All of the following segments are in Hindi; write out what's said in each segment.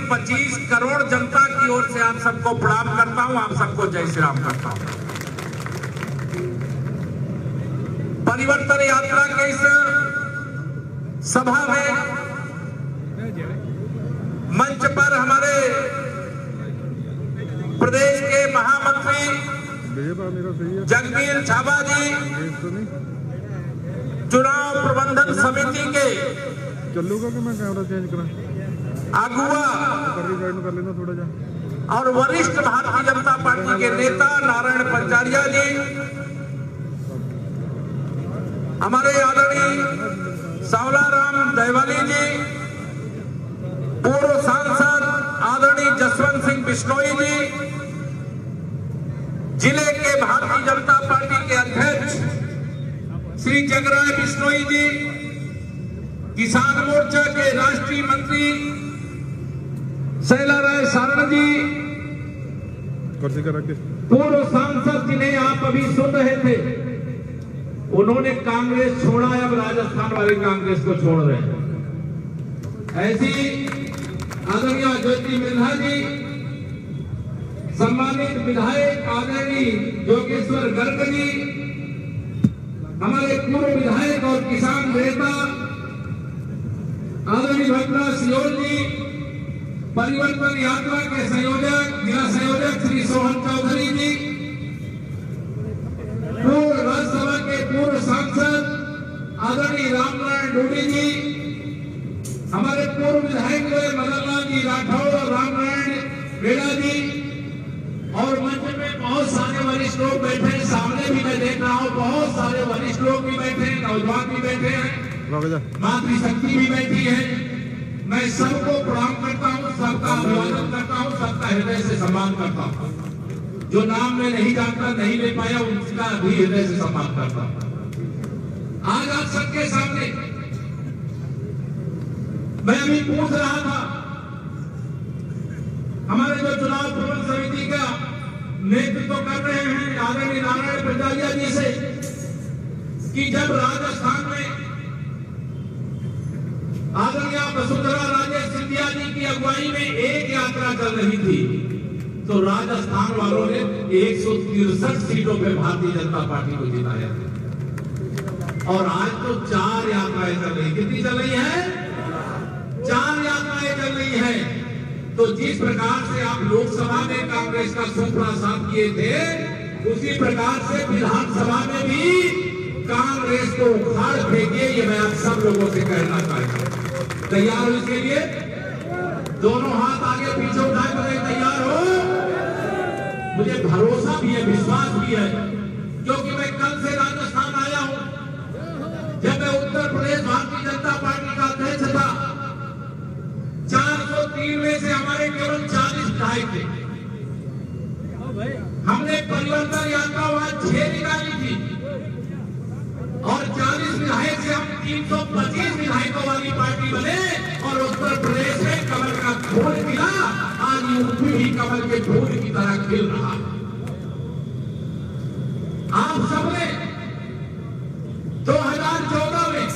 25 करोड़ जनता की ओर से आप सबको प्रणाम करता हूं, आप सबको जय श्री राम करता हूं। परिवर्तन यात्रा के इस सभा में मंच पर हमारे प्रदेश के महामंत्री जगमील छाबा जी, चुनाव प्रबंधन समिति के चलूगा कि मैं कैमरा चेंज करा अगुआ और वरिष्ठ भारतीय जनता पार्टी के नेता नारायण पंचारिया जी, हमारे आदरणीय सावलाराम दहवाली जी, पूर्व सांसद आदरणीय जसवंत सिंह बिश्नोई जी, जिले के भारतीय जनता पार्टी के अध्यक्ष श्री जगराय बिश्नोई जी, किसान मोर्चा के राष्ट्रीय मंत्री शैला राय सारण जी, पूर्व सांसद जिन्हें आप अभी सुन रहे थे, उन्होंने कांग्रेस छोड़ा, अब राजस्थान वाली कांग्रेस को छोड़ रहे हैं। ऐसी आदरणीय ज्योति मिर्धा जी, सम्मानित विधायक आदरणीय योगेश्वर गर्ग जी, हमारे पूर्व विधायक और किसान नेता आदरणीय भद्रा सियोल जी, परिवर्तन यात्रा के संयोजक जिला संयोजक श्री सोहन चौधरी जी, पूर्व राज्यसभा के पूर्व सांसद आदरणीय रामनारायण डोडी जी, हमारे पूर्व विधायक मदन लाल जी राठौर और रामनारायण बेड़ा जी, और मंच में बहुत सारे वरिष्ठ लोग बैठे हैं। सामने भी मैं देख रहा हूँ बहुत सारे वरिष्ठ लोग भी बैठे हैं, नौजवान भी बैठे हैं, मातृशक्ति भी बैठी है। मैं सबको प्रणाम करता हूँ, सबका अभिवादन करता हूँ, सबका हृदय से सम्मान करता हूँ। जो नाम मैं नहीं जानता, नहीं ले पाया, उसका भी हृदय से सम्मान करता हूँ। आज आप सबके सामने मैं अभी पूछ रहा था हमारे जो चुनाव प्रबंधन समिति का नेतृत्व कर रहे हैं आदरणीय नारायण पंचारिया जी से, कि जब राजस्थान में आदरणीय वसुंधरा राजे सिंधिया जी की अगुवाई में एक यात्रा चल रही थी, तो राजस्थान वालों ने 163 सीटों पे भारतीय जनता पार्टी को जिताया। और आज तो 4 यात्राएं चल रही। कितनी चल रही है? 4 यात्राएं चल रही है। तो जिस प्रकार से आप लोकसभा में कांग्रेस का सुप्रसाद किए थे, उसी प्रकार से विधानसभा में भी कांग्रेस को उखाड़ फेंकिए, ये मैं आप सब लोगों से कहना चाहता हूं। तैयार हो इसके लिए? दोनों हाथ आगे पीछे उठाकर तैयार हो? मुझे भरोसा भी है, विश्वास भी है, क्योंकि मैं कल से राजस्थान आया हूं। जब मैं उत्तर प्रदेश भारतीय जनता पार्टी का अध्यक्ष था, 403 में से हमारे केवल 40 विधायक थे। हमने परिवर्तन यात्रा वहां 6 निकाली थी, और 40 विधायक से हम 325 विधायकों वाली पार्टी बने, और उत्तर प्रदेश में कमल का फूल खिला। आज यूपी भी कमल के फूल की तरह खिल रहा। आप सबने 2014 में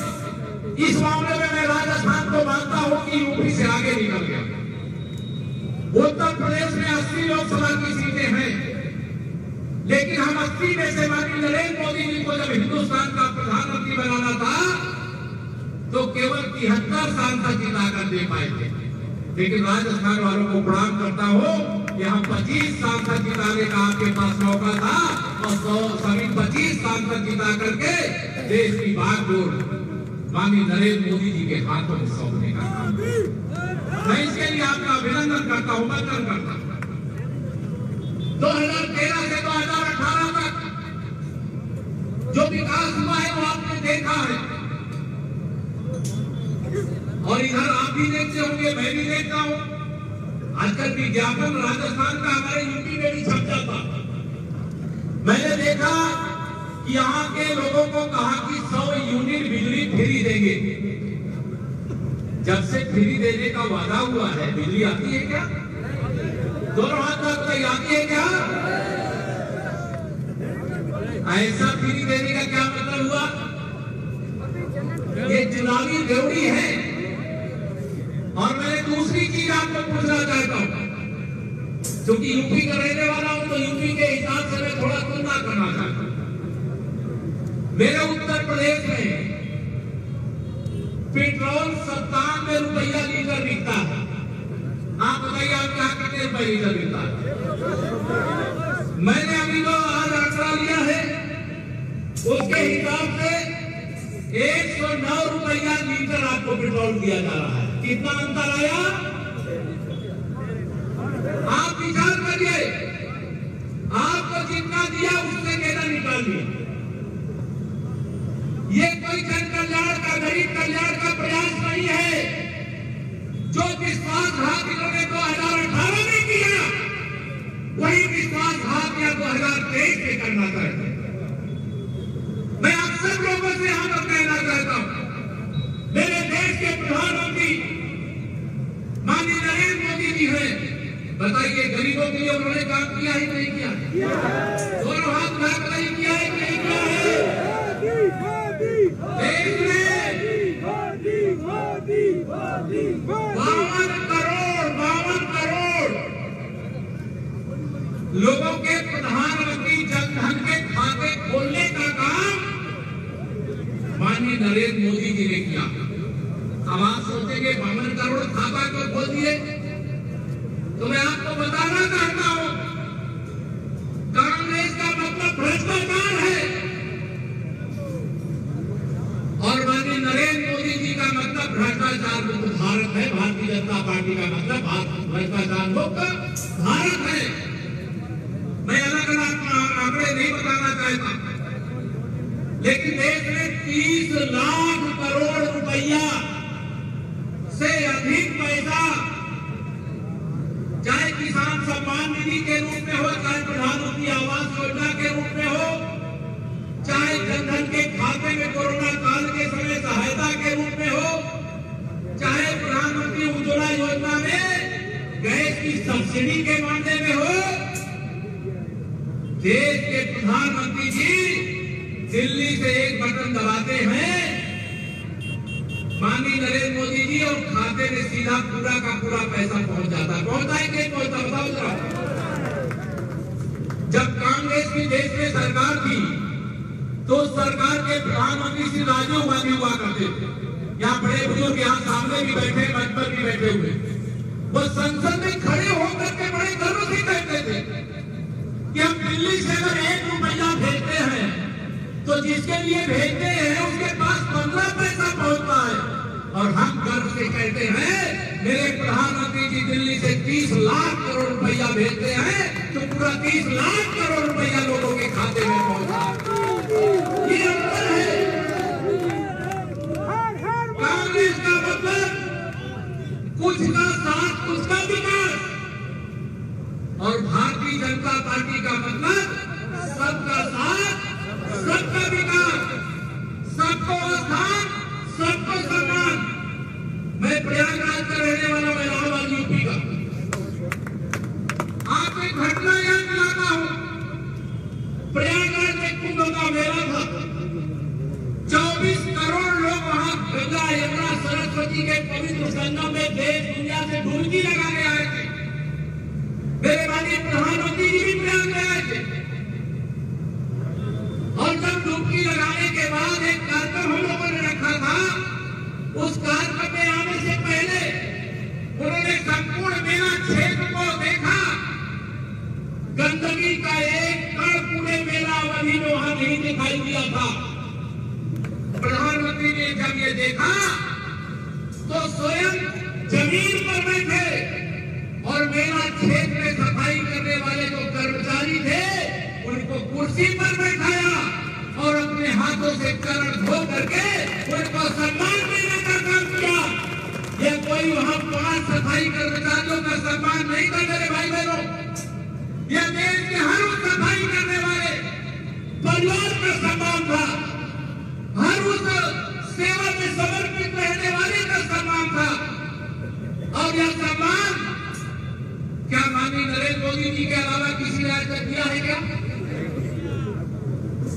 इस मामले में मैं राजस्थान को मानता हूं कि यूपी से आगे निकल गया। उत्तर प्रदेश में 80 लोकसभा की सीटें हैं, लेकिन हम 80 में से माननीय नरेंद्र मोदी जी को जब हिंदुस्तान का प्रधानमंत्री बनाना था, तो केवल 73 सांसद जिताकर दे पाए थे। लेकिन राजस्थान वालों को प्रणाम करता हूं कि हम 25 सांसद जिताने का आपके पास मौका था, और सभी 25 सांसद जिता करके देश की बागडोर माननीय नरेंद्र मोदी जी के हाथों में सौंपने का काम। मैं इसके लिए आपका अभिनंदन करता हूं, वंदन करता हूं। 2013 से 2018 तक जो विकास हुआ है वो आपने देखा है, और इधर आप भी देखते होंगे, मैं भी देखता हूं। आजकल विज्ञापन राजस्थान का हमारे यूपी में भी छप जाता। मैंने देखा कि यहाँ के लोगों को कहा कि 100 यूनिट बिजली फ्री देंगे। जब से फ्री देने का वादा हुआ है, बिजली आती है क्या? दोनों हाथ में आती है क्या? ऐसा फ्री देने का क्या मतलब हुआ? ये चुनावी ड्यूटी है। और मैंने दूसरी चीज आपको पूछना क्योंकि यूपी का रहने वाला हूं तो यूपी के हिसाब से मैं थोड़ा तुलना करना चाहता हूं। मेरे उत्तर प्रदेश में पेट्रोल 97 रुपया लीटर बिकता है। आप बताइए आप क्या कितने रुपए लीटर बिकता है? मैंने अभी जो आज आंकड़ा लिया है उसके हिसाब से 109 रुपया लीटर आपको पेट्रोल दिया जा रहा है। कितना अंतर आया आप विचार करिए। आपको जितना दिया उससे कितना निकालिए। ये कोई जन कल्याण का गरीब कल्याण का प्रयास नहीं है। जो विश्वासघात इन्होंने 2018 में किया वही विश्वासघात या 2023 में करना चाहते हैं। मैं आप सब लोगों से यहां पर कहना चाहता हूं, मेरे देश के प्रधानमंत्री माननीय नरेंद्र मोदी जी हैं, बताइए गरीबों के लिए उन्होंने काम किया है कि नहीं किया? दोनों हाथ उठा बताइए किया है कि नहीं किया है? देश में 52 करोड़ लोगों के प्रधानमंत्री जन धन के खाते खोलने का काम माननीय नरेंद्र मोदी जी ने किया। अब आप सोचेंगे 52 करोड़ खाता क्यों खोल दिए? तो मैं आपको बताना चाहता हूं, कांग्रेस का मतलब भ्रष्टाचार है और माननीय नरेंद्र मोदी जी का मतलब भ्रष्टाचार मुक्त भारत है। भारतीय जनता पार्टी का मतलब भ्रष्टाचार मुक्त भारत है। मैं अलग अलग आंकड़े नहीं बताना चाहता, लेकिन देश में 30 लाख करोड़ रुपया से अधिक पैसा, चाहे किसान सम्मान निधि के रूप में हो, चाहे प्रधानमंत्री आवास योजना के रूप में हो, चाहे जनधन के खाते में कोरोना काल के समय सहायता के रूप में हो, चाहे प्रधानमंत्री उज्ज्वला योजना में गैस की सब्सिडी के मामले में हो, देश के प्रधानमंत्री जी दिल्ली से एक बटन दबाते हैं माननीय नरेंद्र मोदी जी और खाते में सीधा पूरा का पूरा पैसा पहुंच जाता है। पहुंचता है कि पहुंचता? बताओ जरा। जब कांग्रेस की देश में सरकार थी तो सरकार के प्रधानमंत्री श्री राजीव गांधी हुआ करते थे। यहाँ बड़े बुजुर्ग यहाँ सामने भी बैठे, मंच पर भी बैठे हुए, वो संसद में खड़े होकर के बड़े गर्व से कहते थे कि हम दिल्ली से अगर 1 रुपया भेजते हैं तो जिसके लिए भेजते हैं उसके पास 15 पैसा पहुंचता है। और हम गर्व से कहते हैं मेरे प्रधानमंत्री जी दिल्ली से 30 लाख करोड़ रुपया भेजते हैं तो पूरा 30 लाख करोड़ रुपया लोगों के खाते में पहुंचता है। ये अंतर है। कांग्रेस का मतलब कुछ का साथ कुछ का विकास और भारतीय जनता पार्टी का मतलब सबका साथ सबका विकास, सबको स्थान, सबको सम्मान। मैं प्रयागराज का रहने वाला हूं, इलाहाबाद यूपी का। आप एक घटना याद दिलाता हूं, प्रयागराज में कुंभ का मेला था। 24 करोड़ लोग वहां गंगा यमुना सरस्वती के पवित्र संगम में देश दुनिया से डुबकी लगाने आए थे। मेरे माननीय प्रधानमंत्री जी भी प्रयाग में आए थे और जब डुबकी लगाने के बाद एक कार्यक्रम हम लोगों ने रखा था। उस कार्यक्रम में आने से पहले उन्होंने संपूर्ण मेला क्षेत्र को देखा। गंदगी का एक कण पूरे मेला अवधि में वहां नहीं दिखाई दिया था। प्रधानमंत्री ने जब ये देखा तो स्वयं जमीन पर बैठे और मेला क्षेत्र में सफाई करने वाले जो कर्मचारी थे उनको कुर्सी पर बैठाया और अपने हाथों से चरण धो करके उनको सम्मान देने का काम किया। यह कोई वहां 5 सफाई कर्मचारियों का सम्मान नहीं था मेरे भाई बहनों। यह देश के हर उस सफाई करने वाले परिवार का सम्मान था, हर उस सेवा में समर्पित रहने वाले का सम्मान था। और यह सम्मान क्या माननीय नरेंद्र मोदी जी के अलावा किसी ने आज तक दिया है क्या?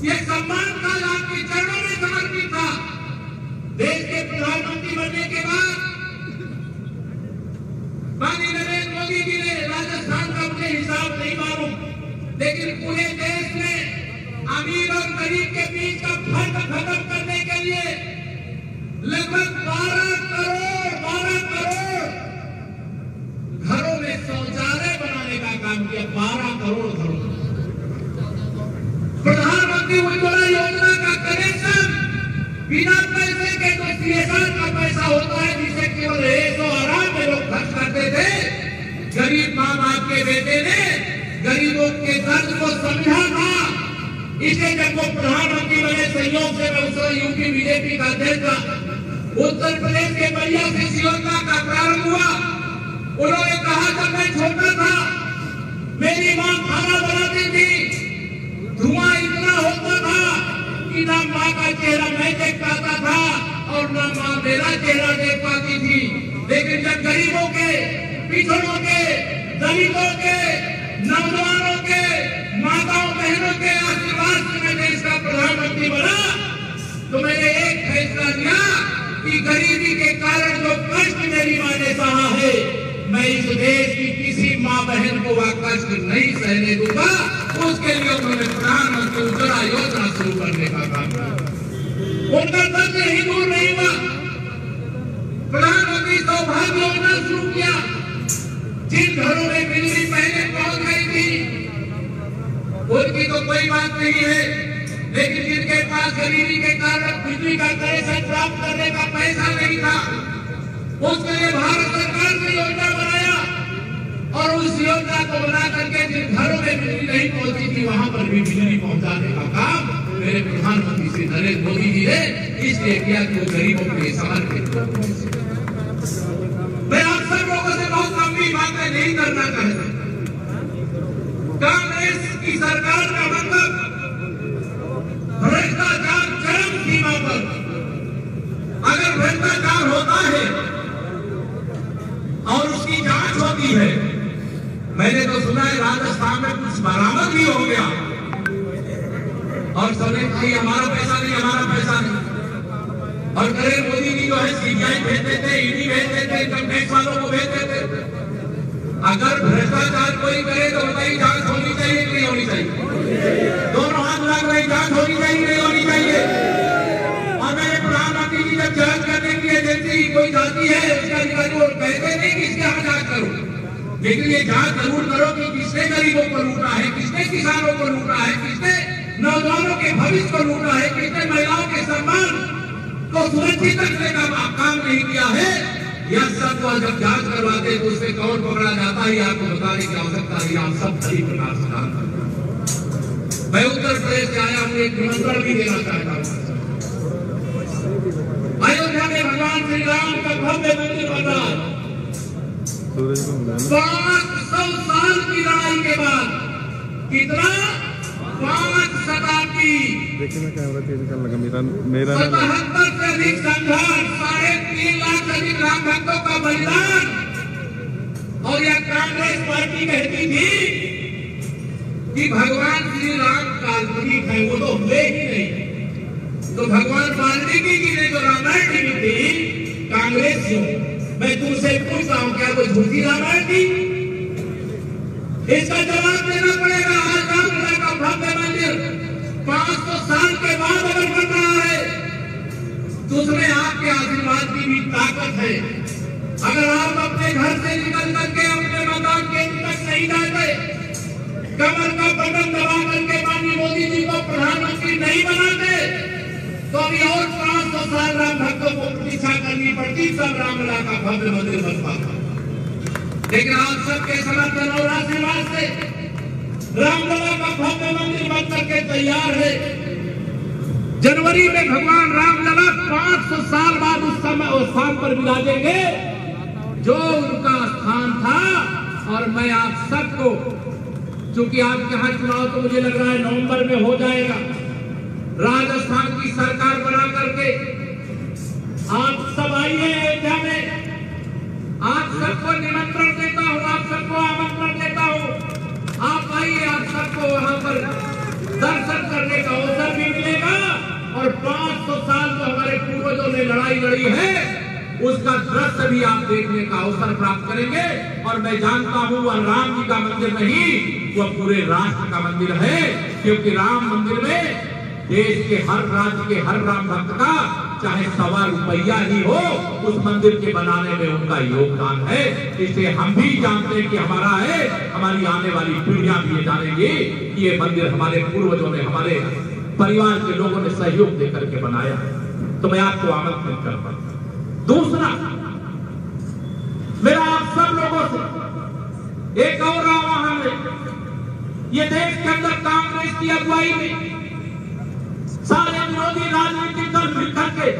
ये सम्मान का आपके चरणों में समर्पित था। देश के प्रधानमंत्री बनने के बाद माननीय नरेंद्र मोदी जी ने राजस्थान का मुझे हिसाब नहीं मालूम, लेकिन पूरे देश में अमीर और गरीब के बीच का फर्क खत्म करने के लिए लगभग 12 करोड़ घरों में शौचालय बनाने का काम किया। 12 करोड़ घरों। प्रधानमंत्री उज्ज्वला योजना का कनेक्शन बिना पैसे के, जो सीएसआर का पैसा होता है जिसे केवल 100 आराम में लोग खर्च करते थे, गरीब माँ बाप के बेटे ने गरीबों के दर्द को समझा था। इसलिए जब वो प्रधानमंत्री बने, संयोग से मैं उस समय यूपी बीजेपी का अध्यक्ष था, उत्तर प्रदेश के बलिया से इस योजना का प्रारंभ हुआ। उन्होंने कहा जब मैं छोटा था मेरी माँ खाना बनाती थी, धुआं इतना होता था कि ना माँ का चेहरा मैं देख पाता था और ना माँ मेरा चेहरा देख पाती थी। लेकिन जब गरीबों के, पिछड़ों के, दलितों के, नौजवानों के, माताओं बहनों के आशीर्वाद से मैं देश का प्रधानमंत्री बना, तो मैंने एक फैसला लिया कि गरीबी के कारण जो कष्ट मेरी माँ ने सहा है, मैं इस देश की किसी माँ बहन को वह कष्ट नहीं सहने दूंगा। उसके लिए उन्होंने प्रधानमंत्री उज्ज्वला योजना शुरू करने का काम किया। उनका दर्द ही दूर नहीं हुआ। प्रधानमंत्री सौभाग्य योजना शुरू किया। जिन घरों में बिजली पहले पहुंच गई थी उनकी तो कोई बात नहीं है, लेकिन जिनके पास गरीबी के कारण बिजली का कनेक्शन प्राप्त करने का पैसा नहीं था, उसके लिए भारत सरकार ने योजना बनाया और उस योजना को बना करके जिन घरों में बिजली नहीं पहुंची थी वहां पर भी बिजली पहुंचाने का काम मेरे प्रधानमंत्री श्री नरेंद्र मोदी जी ने इसलिए किया कि वो गरीबों के लिए समर्पित। मैं आप सब लोगों से बहुत लंबी बातें नहीं करना चाहता। कांग्रेस की सरकार का मतलब भ्रष्टाचार चरम सीमा पर। अगर भ्रष्टाचार होता है और उसकी जांच होती है, मैंने तो सुना है राजस्थान में कुछ बरामद भी हो गया और सबने कहा हमारा पैसा नहीं, हमारा पैसा नहीं। और नरेंद्र मोदी जी जो है सीबीआई भेज देते, ईडी भेज देते, इनकम टैक्स वालों को भेज देते। अगर भ्रष्टाचार कोई करे तो बताइए जांच होनी चाहिए कि नहीं होनी चाहिए? दोनों हाथ मिला कर जांच होनी चाहिए नहीं होनी चाहिए? और मेरे प्रधानमंत्री जी जब जांच करने की एजेंसी कोई जाती है, उसका अधिकारी वो कहते नहीं कि इसके यहाँ जांच करो, लेकिन ये जांच जरूर करो कि किसने गरीबों को लूटा है, किसने किसानों को लूटा है, किसने नौजवानों के भविष्य को लूटा है, किसने महिलाओं के सम्मान को सुरक्षित रखने का काम नहीं किया है। यह सब जब जांच करवाते तो उसमें कौन पकड़ा जाता है आपको बताने की आवश्यकता नहीं, आप सब सही प्रकार से जानते हैं। मैं उत्तर प्रदेश से आया हूं, एक निमंत्रण भी देना चाहता हूं। अयोध्या में भगवान श्री राम का भव्य मंदिर बन रहा है। 500 साल की लड़ाई के बाद, कितना 5 शताब्दी, देखिए मैं कैमरा चेंज करने लगा। मेरा 77 से अधिक संघर्ष, 3.5 लाख से अधिक राम भक्तों का बलिदान। और यह कांग्रेस पार्टी कहती थी कि भगवान श्री राम काल्पनिक है, वो तो हुए ही नहीं। तो भगवान वाल्मीकि जी ने जो रामायण लिखी थी, कांग्रेस जो, मैं तुमसे पूछता हूं क्या कोई झूठी रामायण थी? इसका जवाब देना पड़ेगा। आज रामलला का भव्य मंदिर 500 साल के बाद अगर बन रहा है तो उसमें आपके आशीर्वाद की भी ताकत है। अगर आप अपने घर से निकल करके अपने मकान के तक नहीं जाते, कमर का बटन दबा करके माननीय मोदी जी को प्रधानमंत्री नहीं बनाते, तो अभी और 500 साल राम भक्तों को प्रतीक्षा करनी पड़ती, तब रामलला का भव्य मंदिर बन पाता। लेकिन आप सबके समर्थन और आशीर्वाद से रामलला का भव्य मंदिर बन करके तैयार है। जनवरी में भगवान रामलला 500 साल बाद उस स्थान पर विराजेंगे जो उनका स्थान था। और मैं आप सबको, चूंकि आपके यहाँ चुनाव तो मुझे लग रहा है नवंबर में हो जाएगा, राजस्थान की सरकार बना करके आप सब आइए अयोध्या में। आप सबको निमंत्रण देता हूँ, आप सबको आमंत्रण देता हूँ। आप आइए, आप सबको वहां पर दर्शन करने का अवसर भी मिलेगा और 500 साल जो हमारे पूर्वजों ने लड़ाई लड़ी है उसका दृश्य भी आप देखने का अवसर प्राप्त करेंगे। और मैं जानता हूं वह राम जी का मंदिर नहीं, वह पूरे राष्ट्र का मंदिर है, क्योंकि राम मंदिर में देश के हर राज्य के हर राम भक्त का चाहे ₹1.25 ही हो, उस मंदिर के बनाने में उनका योगदान है। इसे हम भी जानते हैं कि हमारा है, हमारी आने वाली पीढ़ियां भी ये जानेंगी कि ये मंदिर हमारे पूर्वजों ने, हमारे परिवार के लोगों ने सहयोग देकर के बनाया। तो मैं आपको आमंत्रित करता हूं। दूसरा, मेरा आप सब लोगों से एक और आह्वान है। ये देश के अंदर कांग्रेस की अगुवाई में सारे विरोधी राजनीतिक दल मिलकर के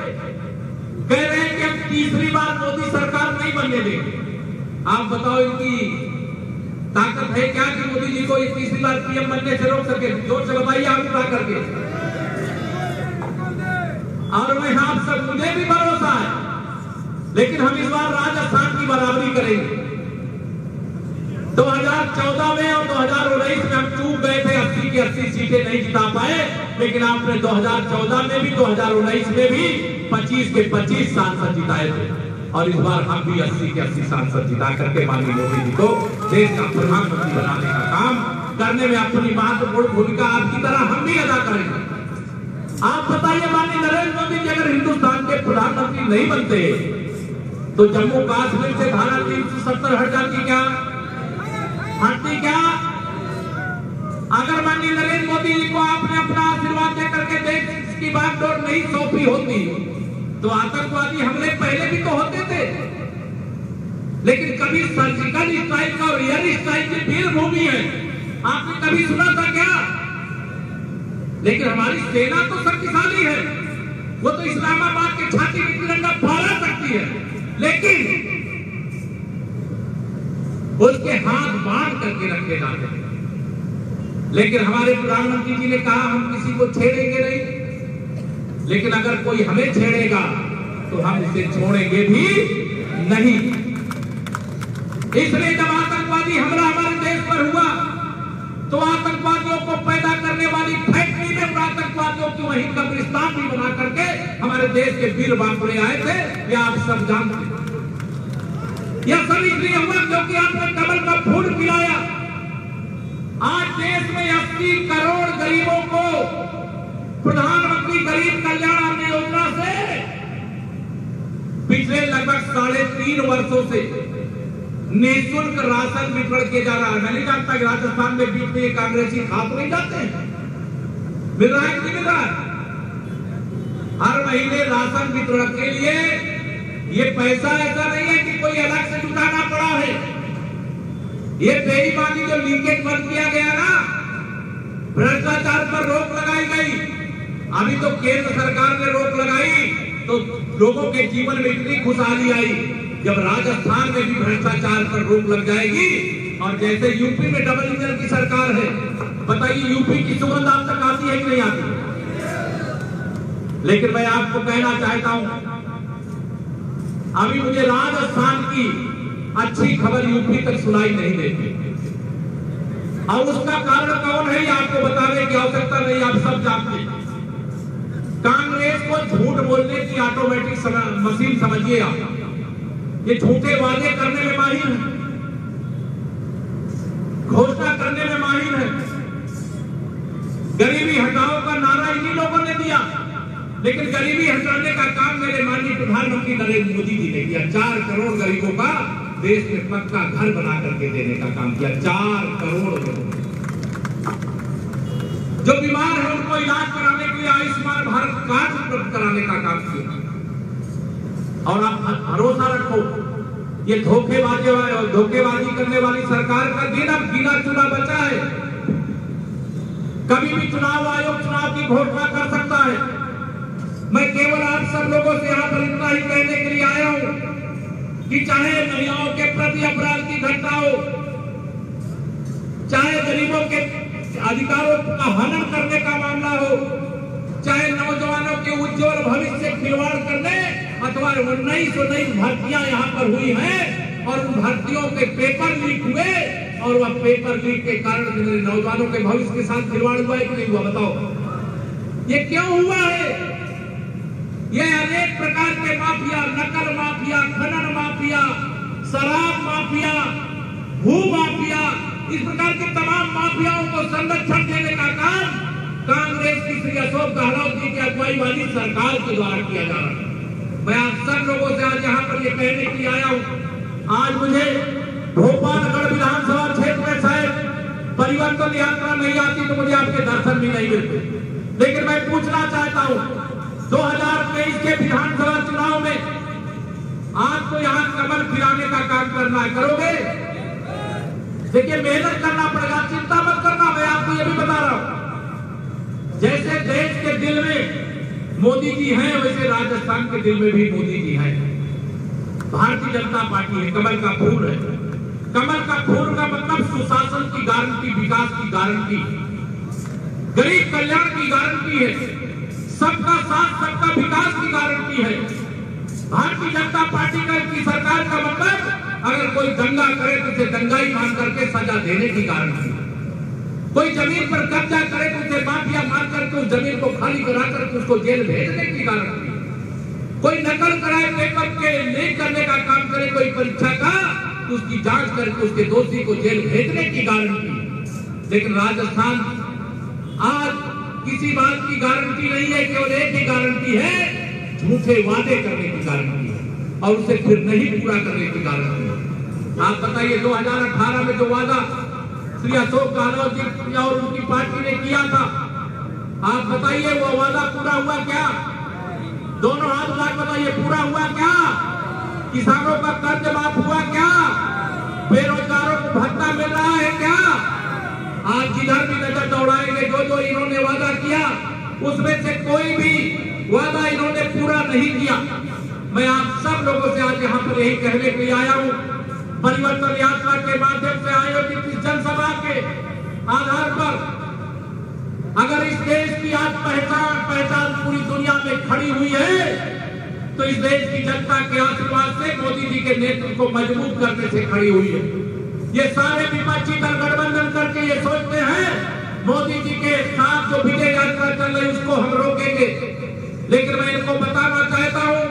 कह रहे हैं कि हम तीसरी बार मोदी सरकार नहीं बनने देंगे। आप बताओ, इनकी ताकत है क्या कि मोदी जी को इस तीसरी बार पीएम बनने से रोक सके? जोर से बताइए आप उठा करके। और मैं आप सब, मुझे भी भरोसा है, लेकिन हम इस बार राजस्थान की बराबरी करेंगे। 2014 में और 2019 में हम चूक गए थे, 80 की 80 सीटें नहीं जिता पाए, लेकिन आपने 2014 में भी 2019 में भी 25 के 25 सांसद जिताए थे। और इस बार हम भी 80 के 80 सांसद जिता करके माननीय मोदी जी को देश का प्रधानमंत्री बनाने का काम करने में अपनी महत्वपूर्ण भूमिका आपकी तरह हम भी अदा करेंगे। आप बताइए, माननीय नरेंद्र मोदी जी अगर हिंदुस्तान के प्रधानमंत्री नहीं बनते तो जम्मू कश्मीर से धारा 370 हट जाती क्या? हटती क्या? अगर माननीय नरेंद्र मोदी जी को आपने अपना आशीर्वाद देकर के देश की बागडोर नहीं सौंपी होती तो आतंकवादी हमले पहले भी तो होते थे, लेकिन कभी सर्जिकल स्ट्राइक और एयर स्ट्राइक की वीरभूमि है, आपने कभी सुना था क्या? लेकिन हमारी सेना तो शक्तिशाली है, वो तो इस्लामाबाद की छाती में तिरंगा फहरा सकती है, लेकिन उसके हाथ बांध करके रखे जाते हैं। लेकिन हमारे प्रधानमंत्री जी ने कहा हम किसी को छेड़ेंगे नहीं, लेकिन अगर कोई हमें छेड़ेगा तो हम इसे छोड़ेंगे भी नहीं। इसलिए जब आतंकवादी हमला हमारे देश पर हुआ तो आतंकवादियों को पैदा करने वाली फैक्ट्री में आतंकवादियों की वहीं कब्रिस्तान भी बना करके हमारे देश के वीर बांकुड़े आए थे, ये आप सब जानते हैं। यह सब इसलिए हुआ क्योंकि आपने कमल का फूल पिलाया। आज देश में 80 करोड़ गरीबों को प्रधानमंत्री गरीब कल्याण अन्न योजना से पिछले लगभग 3.5 वर्षों से निःशुल्क राशन वितरण किया जा रहा है। मैं नहीं जानता कि राजस्थान में बीच में कांग्रेसी खा तो नहीं जाते हैं, मिल रहा है कि नहीं मिल रहा है? हर महीने राशन वितरण के लिए ये पैसा ऐसा नहीं है कि कोई अलग से जुटाना पड़ा है। ये बेईमानी जो लीकेज बंद किया गया ना, भ्रष्टाचार पर रोक लगाई गई। अभी तो केंद्र सरकार ने रोक लगाई तो लोगों के जीवन में इतनी खुशहाली आई। जब राजस्थान में भी भ्रष्टाचार पर रोक लग जाएगी और जैसे यूपी में डबल इंजन की सरकार है, बताइए यूपी की सुगंध आप तक आती है कि नहीं आती? लेकिन मैं आपको कहना चाहता हूं, अभी मुझे राजस्थान की अच्छी खबर यूपी तक सुनाई नहीं देती। और उसका कारण कौन है, आपको बताने की आवश्यकता नहीं, आप सब जानते हैं। कांग्रेस को झूठ बोलने की ऑटोमेटिक मशीन समझिए आप। ये झूठे वादे करने में माहिर है, घोषणा करने में माहिर है। गरीबी हटाओ का नारा इन्हीं लोगों ने दिया, लेकिन गरीबी हटाने का काम मेरे माननीय प्रधानमंत्री नरेंद्र मोदी जी ने किया। 4 करोड़ गरीबों का देश में पक्का घर बना करके देने का काम किया। 4 करोड़ लोगों जो बीमार है उनको इलाज कराने के लिए आयुष्मान भारत कार्ड उपलब्ध कराने का काम किया। और आप भरोसा रखो, ये धोखेबाजी करने वाली सरकार का दिन अब गिना चुना बचा है। कभी भी चुनाव आयोग चुनाव की घोषणा कर सकता है। मैं केवल आप सब लोगों से यहाँ पर इतना ही कहने के लिए आया हूं कि चाहे महिलाओं के प्रति अपराध की घटना हो, चाहे गरीबों के अधिकारों का हनन करने का मामला हो, चाहे नौजवानों के उज्जवल भविष्य से खिलवाड़ करने अथवा 1919 भर्तियां यहाँ पर हुई हैं और उन भर्तियों के पेपर लीक हुए और वह पेपर लीक के कारण मेरे नौजवानों के भविष्य के साथ खिलवाड़ हुआ है कि नहीं हुआ? बताओ, ये क्यों हुआ है? ये अनेक प्रकार के माफिया, नकल माफिया, खनन माफिया, शराब माफिया, भू माफिया, इस प्रकार के तमाम माफियाओं को संरक्षण देने का काम कांग्रेस की श्री अशोक गहलोत जी की अगुवाई वाली सरकार के द्वारा किया जा रहा है। मैं आप सब लोगों से आज यहाँ पर ये कहने के लिए आया हूँ, आज मुझे भोपालगढ़ विधानसभा क्षेत्र में शायद परिवर्तन यात्रा नहीं आती तो मुझे आपके दर्शन भी नहीं मिलते, लेकिन मैं पूछना चाहता हूँ 2023 के विधानसभा चुनाव में आपको यहाँ कमल खिलाने का काम करना है, करोगे? देखिए मेहनत करना पड़ेगा, चिंता मत करना, मैं आपको ये भी बता रहा हूँ। जैसे देश के दिल में मोदी जी हैं वैसे राजस्थान के दिल में भी मोदी जी हैं। भारतीय जनता पार्टी है, कमल का फूल है। कमल का फूल का मतलब सुशासन की गारंटी, विकास की गारंटी, गरीब कल्याण की गारंटी है, सबका साथ सबका विकास की गारंटी है। भारतीय जनता पार्टी की सरकार का मतलब अगर कोई दंगा करे तो उसे दंगाई मान करके सजा देने की गारंटी, कोई जमीन पर कब्जा करे तो उसे माफिया मान करके उस जमीन को खाली करा करके उसको जेल भेजने की गारंटी, कोई नकल कराए पेपर के लीक करने का काम करे कोई परीक्षा का तो उसकी जांच करके उसके दोषी को जेल भेजने की गारंटी। लेकिन राजस्थान आज किसी बात की गारंटी नहीं है, केवल एक ही गारंटी है, झूठे वादे करने की गारंटी है और उसे फिर नहीं पूरा करने की गारंटी है। आप बताइए 2018 में जो वादा श्री अशोक गहलोत जी और उनकी पार्टी ने किया था, आप बताइए वो वादा पूरा हुआ क्या? दोनों हाथ उठाकर बताइए पूरा हुआ क्या? किसानों का कर्ज माफ हुआ क्या? बेरोजगारों को भत्ता मिल रहा है क्या? आज जिधर भी नजर दौड़ाएंगे जो जो इन्होंने वादा किया उसमें से कोई भी वादा इन्होंने पूरा नहीं किया। मैं आप सब लोगों से आज यहाँ पर यही कहने के लिए आया हूँ, परिवर्तन यात्रा के माध्यम से आयोजित इस जनसभा के आधार पर अगर इस देश की आज पहचान पूरी दुनिया में खड़ी हुई है तो इस देश की जनता के आशीर्वाद से, मोदी जी के नेतृत्व को मजबूत करने से खड़ी हुई है। ये सारे विपक्षी दल गठबंधन करके ये सोचते हैं मोदी जी के साथ जो विजय यात्रा चल रही उसको हम रोकेंगे, लेकिन मैं इनको बताना चाहता हूँ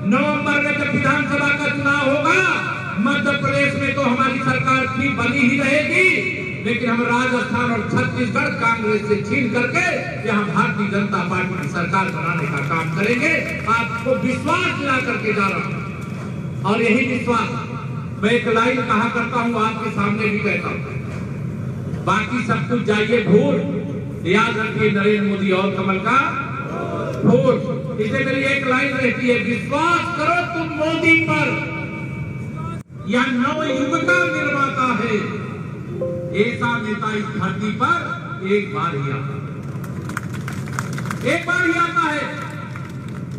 नवंबर में जब विधानसभा का चुनाव होगा मध्य प्रदेश में तो हमारी सरकार भी बनी ही रहेगी, लेकिन हम राजस्थान और छत्तीसगढ़ कांग्रेस से छीन करके यहाँ भारतीय जनता पार्टी की सरकार बनाने का काम करेंगे। आपको विश्वास दिला करके जा रहा हूँ और यही विश्वास मैं एक लाइन कहा करता हूँ, आपके सामने भी कहता हूँ, बाकी सब कुछ जाइए भूल, याद रखिए नरेंद्र मोदी और कमल का फूल। इसे मेरी एक लाइन रहती है, विश्वास करो तुम मोदी पर, यह नव युग का निर्माता है, ऐसा नेता इस धरती पर एक बार ही आता है।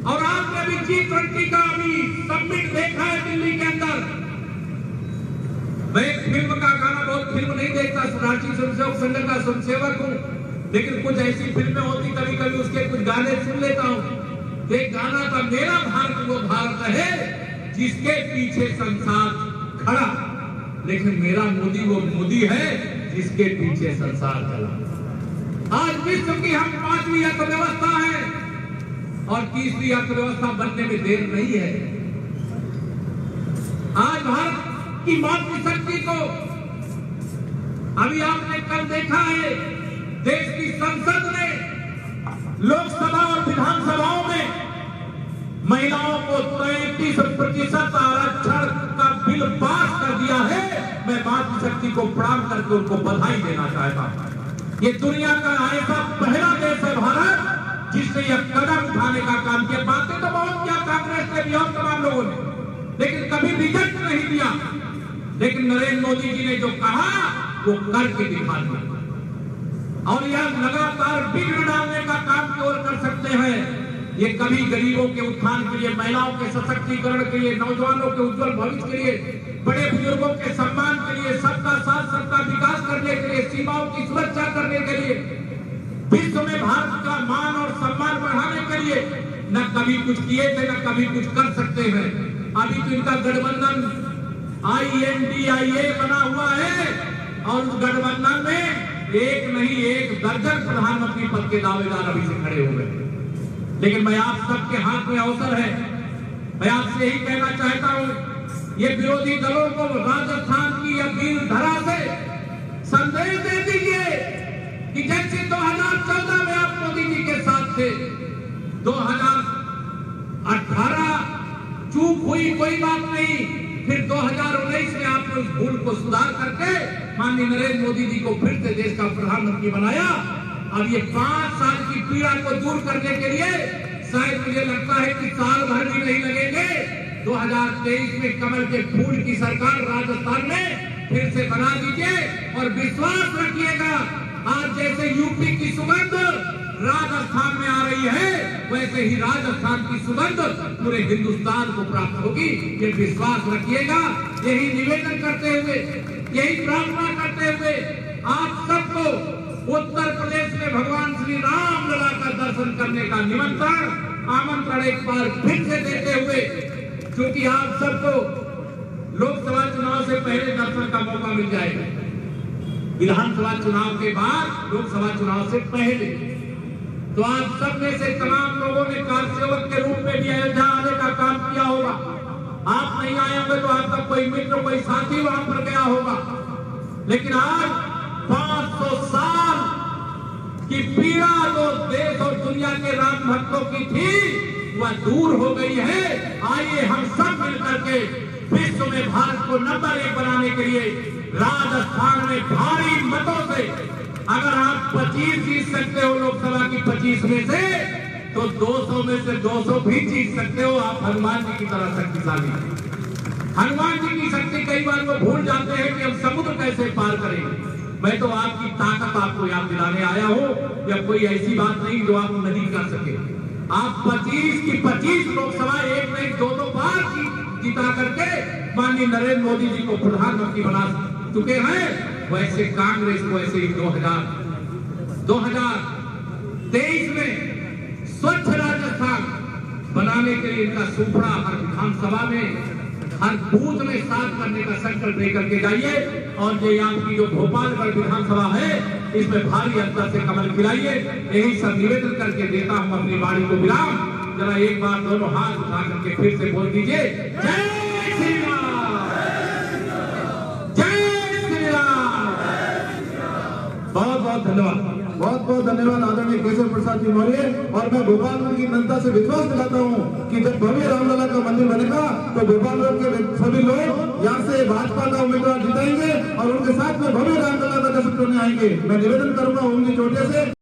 और आपने भी G20 का अभी समिट देखा है दिल्ली के अंदर। मैं एक फिल्म का गाना, बहुत फिल्म नहीं देखता, राष्ट्रीय स्वयंसेवक संघ का स्वयंसेवक हूँ, लेकिन कुछ ऐसी फिल्में होती कभी कभी उसके कुछ गाने सुन लेता हूँ। एक गाना था, मेरा भारत वो भारत है जिसके पीछे संसार खड़ा, लेकिन मेरा मोदी वो मोदी है जिसके पीछे संसार चला। आज विश्व की हम 5वीं अर्थव्यवस्था है और 30वीं अर्थव्यवस्था बनने में देर नहीं है। आज भारत की मातृशक्ति को, अभी आपने कल देखा है देश की संसद ने लोकसभा और विधानसभाओं में महिलाओं को 33% आरक्षण का बिल पास कर दिया है। मैं मातृशक्ति को प्रणाम करके उनको बधाई देना चाहता हूं। ये दुनिया का ऐसा पहला देश है भारत जिसने यह कदम उठाने का काम किया। बातें तो बहुत किया कांग्रेस ने भी और तमाम लोगों ने, लेकिन कभी रिजेक्ट नहीं दिया। लेकिन नरेंद्र मोदी जी ने जो कहा वो करके दिखा दिया और यह लगातार बिगड़ डालने का काम की ओर कर सकते हैं। ये कभी गरीबों के उत्थान के लिए, महिलाओं के सशक्तिकरण के लिए, नौजवानों के उज्जवल भविष्य के लिए, बड़े बुजुर्गों के सम्मान के लिए, सबका साथ सबका विकास करने के लिए, सीमाओं की सुरक्षा करने के लिए, विश्व में भारत का मान और सम्मान बढ़ाने के लिए न कभी कुछ किए थे न कभी कुछ कर सकते हैं। अभी तो इनका गठबंधन INDIA बना हुआ है और उस गठबंधन में एक नहीं एक दर्जन प्रधानमंत्री पद के दावेदार अभी से खड़े हुए हैं। लेकिन मैं आप सबके हाथ में अवसर है, मैं आपसे यही कहना चाहता हूं, ये विरोधी दलों को राजस्थान की अपील धरा से संदेश दे दीजिए कि जैसे 2014 में आप मोदी जी के साथ थे, 2018 चूक हुई कोई बात नहीं, फिर 2019 में आपने उस भूल को सुधार करके माननीय नरेंद्र मोदी जी को फिर से देश का प्रधानमंत्री बनाया। अब ये 5 साल की पीड़ा को दूर करने के लिए शायद मुझे लगता है कि साल भर भी नहीं लगेंगे। 2023 में कमल के फूल की सरकार राजस्थान में फिर से बना दीजिए और विश्वास रखिएगा, आज जैसे यूपी की सुगंध राजस्थान में आ रही है, वैसे ही राजस्थान की सुगंध पूरे हिंदुस्तान को प्राप्त होगी। ये विश्वास रखिएगा। यही निवेदन करते हुए, यही प्रार्थना करते हुए आप सबको उत्तर प्रदेश में भगवान श्री राम लला का दर्शन करने का निमंत्रण, आमंत्रण एक बार फिर से देते हुए, क्योंकि आप सबको लोकसभा चुनाव से पहले दर्शन का मौका मिल जाएगा, विधानसभा चुनाव के बाद लोकसभा चुनाव से पहले, तो आप सब में से तमाम लोगों ने कारसेवक के रूप में भी अयोध्या आने का काम किया होगा। आप नहीं आए होंगे तो आपका कोई मित्र, कोई साथी वहां पर गया होगा। लेकिन आज 500 साल की पीड़ा जो देश और दुनिया के राम भक्तों की थी, वह दूर हो गई है। आइए हम सब मिलकर के विश्व में भारत को नंबर 1 बनाने के लिए राजस्थान में भारी मतों से, अगर आप 25 जीत सकते हो लोकसभा की 25 में से, तो 200 में से 200 भी जीत सकते हो। आप हनुमान जी की तरह शक्तिशाली हैं। हनुमान जी की शक्ति कई बार वो भूल जाते हैं कि हम समुद्र कैसे पार करेंगे। मैं तो आपकी ताकत आपको याद दिलाने आया हूं, या कोई ऐसी बात नहीं जो आप नहीं कर सके। आप 25 की 25 लोकसभा एक नहीं 2 बार जीता करके माननीय नरेंद्र मोदी जी को प्रधानमंत्री बना चुके हैं। वैसे कांग्रेस को ऐसे ही 2023 में स्वच्छ राजस्थान बनाने के लिए इनका सुपड़ा हर विधानसभा में, हर बूथ में साफ करने का संकल्प लेकर के जाइए। और ये आपकी जो भोपालगढ़ विधानसभा है, इसमें भारी अंतर से कमल खिलाइए। यही सब निवेदन करके देता हूं अपनी वाणी को विराम। जरा एक बार दोनों हाथ उठा करके फिर से बोल दीजिए, जय श्री राम, जय श्री राम। बहुत बहुत धन्यवाद, बहुत बहुत धन्यवाद आदरणीय केशव प्रसाद जी मौर्य। और मैं भोपालगढ़ की जनता से विश्वास दिलाता हूँ कि जब भव्य रामलला का मंदिर बनेगा तो भोपालगढ़ के सभी लोग यहाँ से भाजपा का उम्मीदवार जिताएंगे और उनके साथ में भव्य रामलला का दर्शन करने आएंगे। मैं निवेदन करूंगा उनकी चोटिया से।